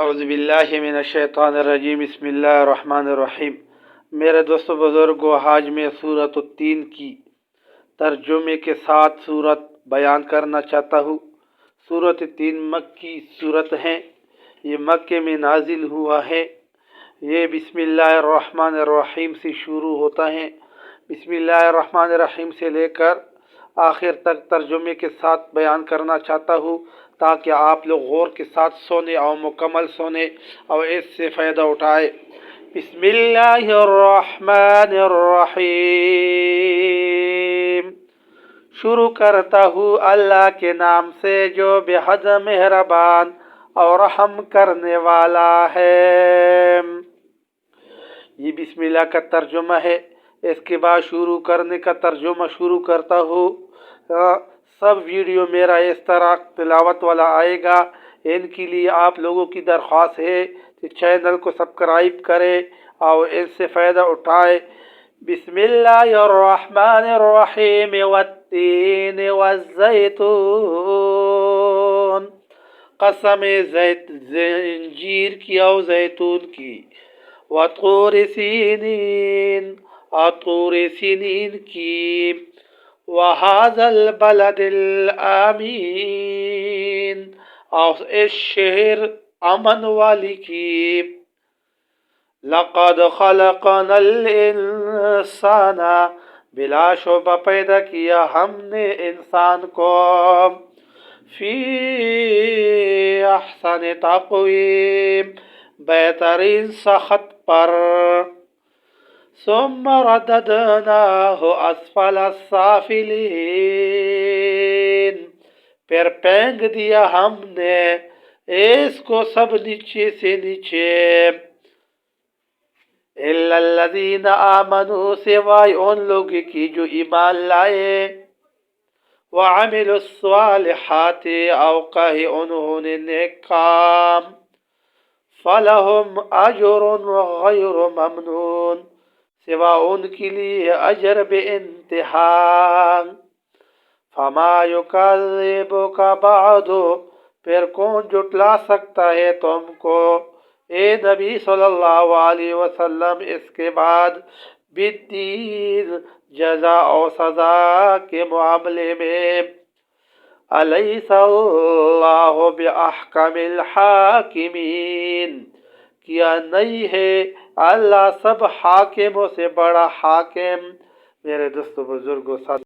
اعوذ باللہ من الشیطان الرجیم بسم اللہ الرحمن الرحیم۔ میرے دوستو بزرگو، آج میں سورۃ التین کی ترجمے کے ساتھ سورت بیان کرنا چاہتا ہوں۔ سورۃ التین مکی سورت ہے، یہ مکے میں نازل ہوا ہے۔ یہ بسم اللہ الرحمن الرحیم سے شروع ہوتا ہے۔ بسم اللہ الرحمن الرحیم سے لے کر آخر تک ترجمے کے ساتھ بیان کرنا چاہتا ہوں، تاکہ آپ لوگ غور کے ساتھ سونے اور مکمل سونے اور اس سے فائدہ اٹھائے۔ بسم اللہ الرحمن الرحیم، شروع کرتا ہوں اللہ کے نام سے جو بے حد مہربان اور رحم کرنے والا ہے۔ یہ بسم اللہ کا ترجمہ ہے۔ اس کے بعد شروع کرنے کا ترجمہ شروع کرتا ہوں۔ سب ویڈیو میرا اس طرح تلاوت والا آئے گا۔ ان کے لیے آپ لوگوں کی درخواست ہے کہ چینل کو سبسکرائب کرے اور اس سے فائدہ اٹھائے۔ بسم اللہ الرحمن الرحیم، والتین والزیتون، قسم انجیر کی اور زیتون کی، وطور سینین اور طور سینین کی، وَهَذَا الْبَلَدِ الْآمِينَ اور اس شہر امن والی کی، لَقَدْ خَلَقْنَا الْإِنسَانَ بلا شبہ پیدا کیا ہم نے انسان کو، فی احسن تقویم بہترین سخت پر، ثم رددناہ اسفل السافلین پھر پھینک دیا ہم نے اس کو سب نیچے سے نیچے، الا الذین آمنوا سوائے ان لوگوں کی جو ایمان لائے، وعملوا الصالحات اور کہے انہوں نے نیک کام، فلہم اجر غیر ممنون سوا ان کے لیے اجر بے انتہا، فما یکذبک بعد پھر کون جھٹلا سکتا ہے تم کو اے نبی صلی اللہ علیہ وسلم اس کے بعد، بالدین جزا اور سزا کے معاملے میں، الیس اللہ باحکم الحاکمین کیا نہیں ہے اللہ سب حاکموں سے بڑا حاکم۔ میرے دوستو بزرگوں،